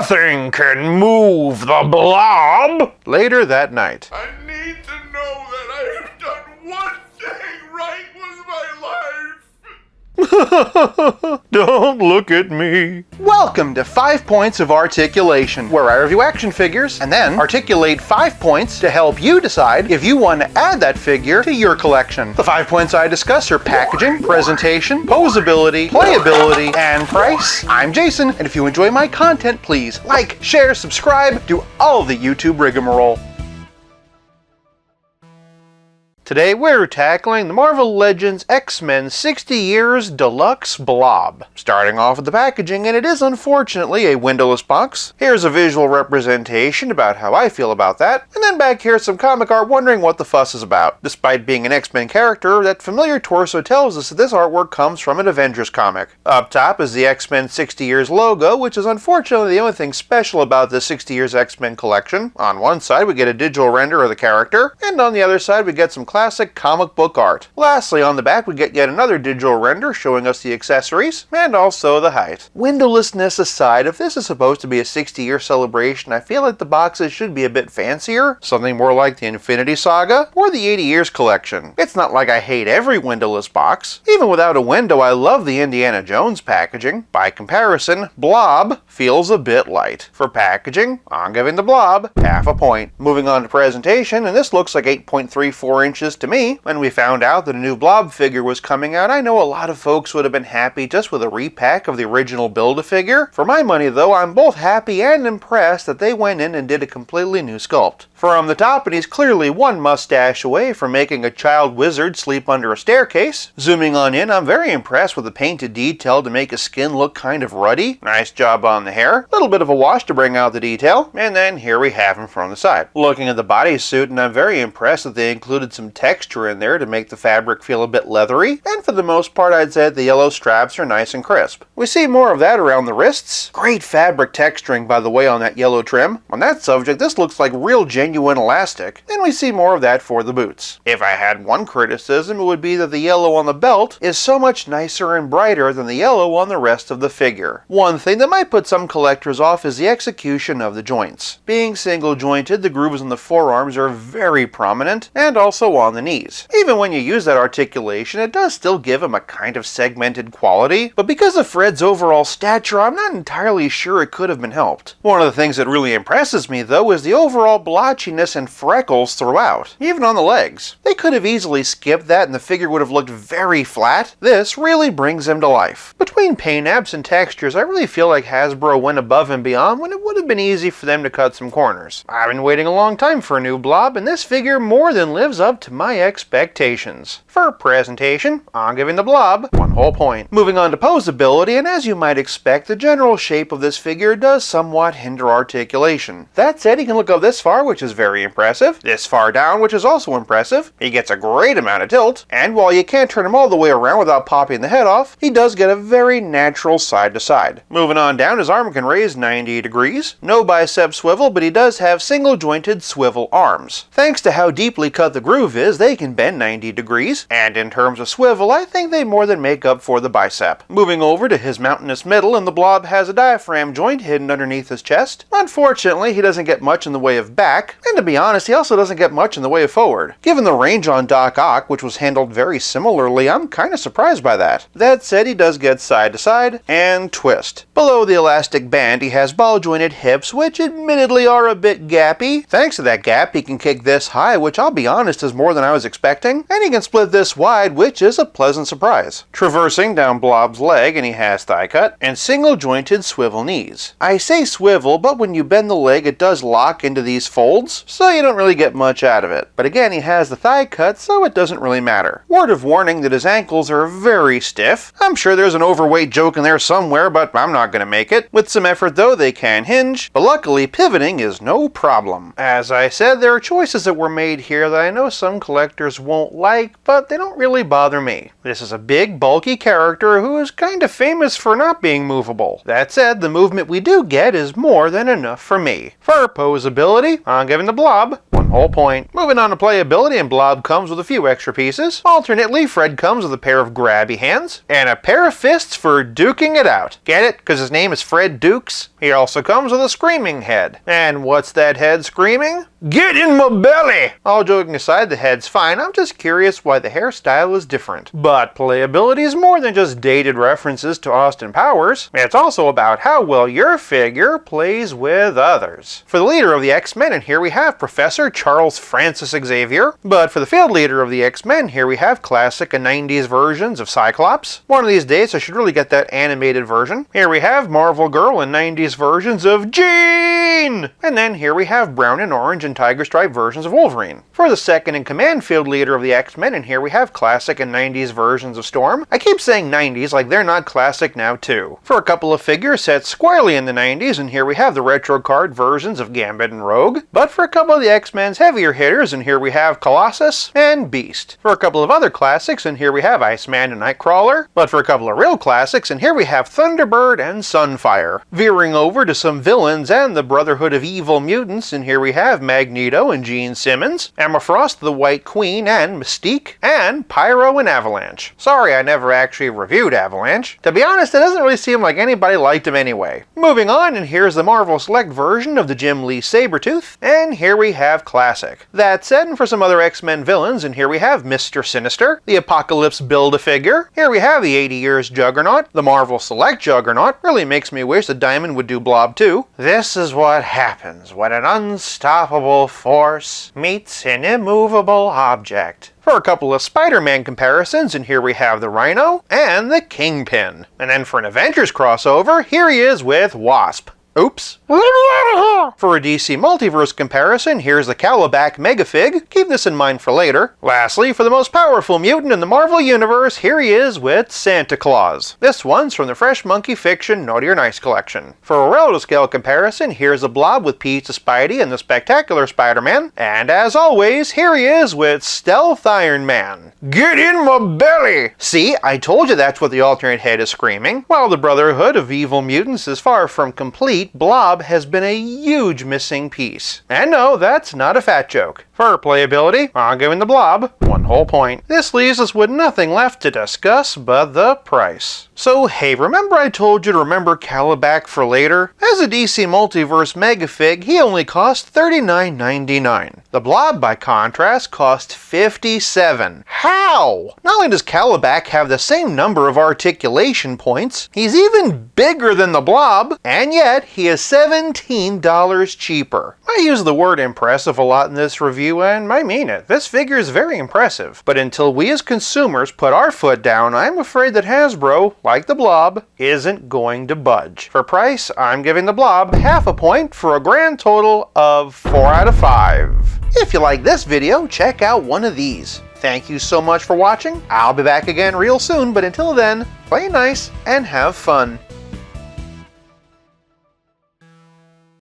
Nothing can move the Blob! Later that night. I need to know that I have done one thing right with my life. Don't look at me. Welcome to 5 Points of Articulation, where I review action figures and then articulate 5 points to help you decide if you want to add that figure to your collection. The 5 points I discuss are packaging, presentation, posability, playability, and price. I'm Jason, and if you enjoy my content, please like, share, subscribe, do all the YouTube rigmarole. Today we're tackling the Marvel Legends X-Men 60 Years Deluxe Blob. Starting off with the packaging, and it is unfortunately a windowless box. Here's a visual representation about how I feel about that, and then back here's some comic art wondering what the fuss is about. Despite being an X-Men character, that familiar torso tells us that this artwork comes from an Avengers comic. Up top is the X-Men 60 Years logo, which is unfortunately the only thing special about the 60 Years X-Men collection. On one side we get a digital render of the character, and on the other side we get some classic comic book art. Lastly, on the back we get yet another digital render showing us the accessories and also the height. Windowlessness aside, if this is supposed to be a 60-year celebration, I feel like the boxes should be a bit fancier, something more like the Infinity Saga or the 80 Years collection. It's not like I hate every windowless box. Even without a window, I love the Indiana Jones packaging. By comparison, Blob feels a bit light. For packaging, I'm giving the Blob half a point. Moving on to presentation, and this looks like 8.34 inches to me. When we found out that a new Blob figure was coming out, I know a lot of folks would have been happy just with a repack of the original Build-A-Figure. For my money though, I'm both happy and impressed that they went in and did a completely new sculpt. From the top, and he's clearly one mustache away from making a child wizard sleep under a staircase. Zooming on in, I'm very impressed with the painted detail to make his skin look kind of ruddy. Nice job on the hair. A little bit of a wash to bring out the detail. And then here we have him from the side. Looking at the bodysuit, and I'm very impressed that they included some texture in there to make the fabric feel a bit leathery. And for the most part, I'd say the yellow straps are nice and crisp. We see more of that around the wrists. Great fabric texturing, by the way, on that yellow trim. On that subject, this looks like real genuine elastic. Then we see more of that for the boots. If I had one criticism, it would be that the yellow on the belt is so much nicer and brighter than the yellow on the rest of the figure. One thing that might put some collectors off is the execution of the joints. Being single jointed, the grooves on the forearms are very prominent, and also on the knees. Even when you use that articulation, it does still give him a kind of segmented quality, but because of Fred's overall stature, I'm not entirely sure it could have been helped. One of the things that really impresses me though is the overall blotchiness and freckles throughout, even on the legs. They could have easily skipped that and the figure would have looked very flat. This really brings him to life. Between paint apps and textures, I really feel like Hasbro went above and beyond when it would have been easy for them to cut some corners. I've been waiting a long time for a new Blob, and this figure more than lives up to my expectations. For presentation, I'm giving the Blob 1 whole point. Moving on to posability, and as you might expect, the general shape of this figure does somewhat hinder articulation. That said, he can look up this far, which is very impressive, this far down, which is also impressive. He gets a great amount of tilt, and while you can't turn him all the way around without popping the head off, he does get a very natural side to side. Moving on down, his arm can raise 90 degrees. No bicep swivel, but he does have single jointed swivel arms. Thanks to how deeply cut the groove is, they can bend 90 degrees, and in terms of swivel, I think they more than make up for the bicep. Moving over to his mountainous middle, and the Blob has a diaphragm joint hidden underneath his chest. Unfortunately, he doesn't get much in the way of back, and to be honest, he also doesn't get much in the way of forward. Given the range on Doc Ock, which was handled very similarly, I'm kinda surprised by that. That said, he does get side to side and twist. Below the elastic band, he has ball jointed hips, which admittedly are a bit gappy. Thanks to that gap, he can kick this high, which I'll be honest is more than I was expecting, and he can split this wide, which is a pleasant surprise. Traversing down Blob's leg, and he has thigh cut and single jointed swivel knees. I say swivel, but when you bend the leg, it does lock into these folds, so you don't really get much out of it. But again, he has the thigh cut, so it doesn't really matter. Word of warning that his ankles are very stiff. I'm sure there's an overweight joke in there somewhere, but I'm not gonna make it. With some effort though, they can hinge, but luckily pivoting is no problem. As I said, there are choices that were made here that I know some collectors won't like, but they don't really bother me. This is a big, bulky character who is kind of famous for not being movable. That said, the movement we do get is more than enough for me. For posability, I'm giving the Blob 1 whole point. Moving on to playability, and Blob comes with a few extra pieces. Alternately, Fred comes with a pair of grabby hands and a pair of fists for duking it out. Get it? Because his name is Fred Dukes. He also comes with a screaming head. And what's that head screaming? Get in my belly! All joking aside, the head's fine. I'm just curious why the hairstyle is different. But playability is more than just dated references to Austin Powers. It's also about how well your figure plays with others. For the leader of the X-Men, and here we have Professor Charles Francis Xavier. But for the field leader of the X-Men, here we have classic and 90s versions of Cyclops. One of these days I should really get that animated version. Here we have Marvel Girl and 90s versions of Jean! And then here we have brown and orange and tiger stripe versions of Wolverine. For the second in command field leader of the X-Men, and here we have classic and 90s versions of Storm. I keep saying 90s like they're not classic now too. For a couple of figures set squarely in the 90s, and here we have the retro card versions of Gambit and Rogue. But for a couple of the X-Men's heavier hitters, and here we have Colossus and Beast. For a couple of other classics, and here we have Iceman and Nightcrawler. But for a couple of real classics, and here we have Thunderbird and Sunfire. Veering over to some villains and the Brotherhood of Evil Mutants, and here we have Magneto and Gene Simmons, Emma Frost the White Queen and Mystique, and Pyro and Avalanche. Sorry I never actually reviewed Avalanche. To be honest, it doesn't really seem like anybody liked him anyway. Moving on, and here's the Marvel Select version of the Jim Lee Sabretooth, and here we have Classic. That said, and for some other X-Men villains, and here we have Mr. Sinister, the Apocalypse Build-A-Figure, here we have the 80 Years Juggernaut, the Marvel Select Juggernaut. Really makes me wish that Diamond would do Blob too. This is what happens when an unstoppable force meets an immovable object. For a couple of Spider-Man comparisons, and here we have the Rhino and the Kingpin. And then for an Avengers crossover, here he is with Wasp. Oops. For a DC Multiverse comparison, here's the Calabac Megafig. Keep this in mind for later. Lastly, for the most powerful mutant in the Marvel Universe, here he is with Santa Claus. This one's from the Fresh Monkey Fiction Naughty or Nice collection. For a relative scale comparison, here's a Blob with Pizza Spidey and the Spectacular Spider-Man. And as always, here he is with Stealth Iron Man. Get in my belly! See, I told you that's what the alternate head is screaming. While the Brotherhood of Evil Mutants is far from complete, Blob has been a huge missing piece. And no, that's not a fat joke. For playability, I'm giving the Blob 1 whole point. This leaves us with nothing left to discuss but the price. So hey, remember I told you to remember Calabac for later? As a DC Multiverse Megafig, he only cost $39.99. The Blob, by contrast, cost $57. How? Not only does Calabac have the same number of articulation points, he's even bigger than the Blob, and yet he is $17 cheaper. I use the word impressive a lot in this review, and I mean it. This figure is very impressive, but until we as consumers put our foot down, I'm afraid that Hasbro, like the Blob, isn't going to budge. For price, I'm giving the Blob half a point for a grand total of 4 out of 5. If you like this video, check out one of these. Thank you so much for watching. I'll be back again real soon, but until then, play nice and have fun.